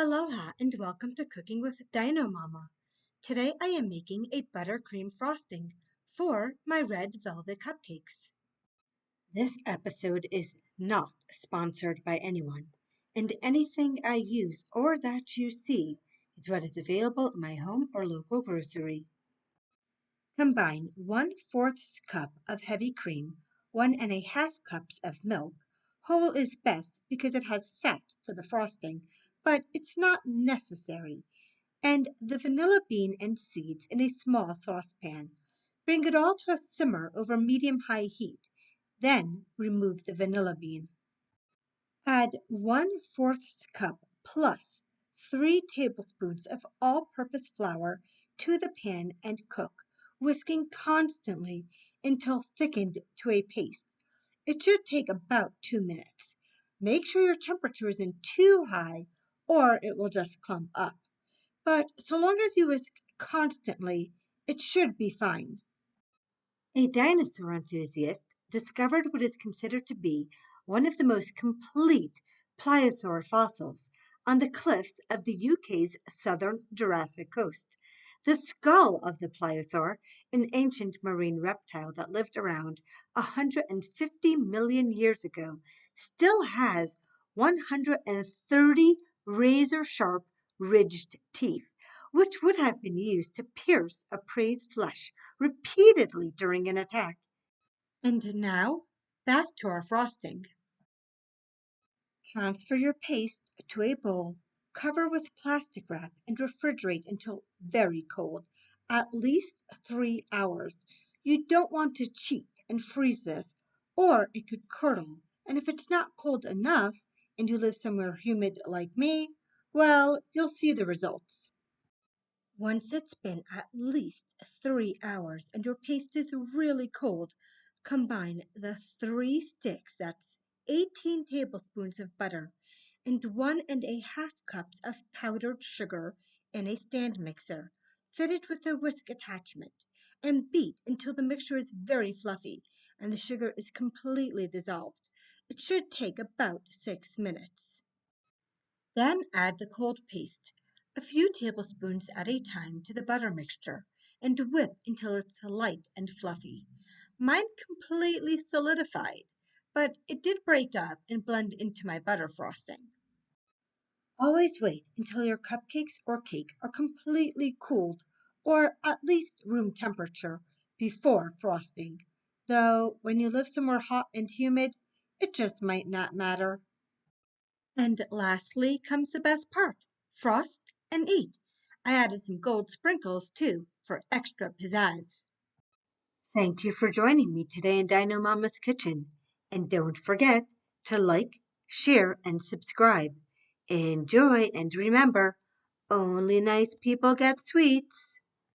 Aloha and welcome to Cooking with Dino Mama. Today I am making a buttercream frosting for my red velvet cupcakes. This episode is not sponsored by anyone, and anything I use or that you see is what is available in my home or local grocery. Combine 1/4 cup of heavy cream, 1½ cups of milk. Whole is best because it has fat for the frosting, but it's not necessary. And the vanilla bean and seeds in a small saucepan. Bring it all to a simmer over medium-high heat. Then remove the vanilla bean. Add 1/4 cup plus 3 tablespoons of all-purpose flour to the pan and cook, whisking constantly until thickened to a paste. It should take about 2 minutes. Make sure your temperature isn't too high or it will just clump up. But so long as you whisk constantly, it should be fine. A dinosaur enthusiast discovered what is considered to be one of the most complete pliosaur fossils on the cliffs of the UK's southern Jurassic coast. The skull of the pliosaur, an ancient marine reptile that lived around 150 million years ago, still has 130 razor-sharp ridged teeth, which would have been used to pierce a prey's flesh repeatedly during an attack. And now, back to our frosting. Transfer your paste to a bowl, cover with plastic wrap, and refrigerate until very cold, at least 3 hours. You don't want to cheat and freeze this, or it could curdle. And if it's not cold enough, and you live somewhere humid like me, well, you'll see the results. Once it's been at least 3 hours and your paste is really cold, combine the 3 sticks, that's 18 tablespoons of butter, and 1½ cups of powdered sugar in a stand mixer. Fit it with a whisk attachment and beat until the mixture is very fluffy and the sugar is completely dissolved. It should take about 6 minutes. Then add the cold paste, a few tablespoons at a time, to the butter mixture and whip until it's light and fluffy. Mine completely solidified, but it did break up and blend into my butter frosting. Always wait until your cupcakes or cake are completely cooled, or at least room temperature, before frosting. Though when you live somewhere hot and humid, it just might not matter. And lastly comes the best part: frost and eat. I added some gold sprinkles too for extra pizzazz. Thank you for joining me today in Dino Mama's kitchen. And don't forget to like, share, and subscribe. Enjoy, and remember, only nice people get sweets.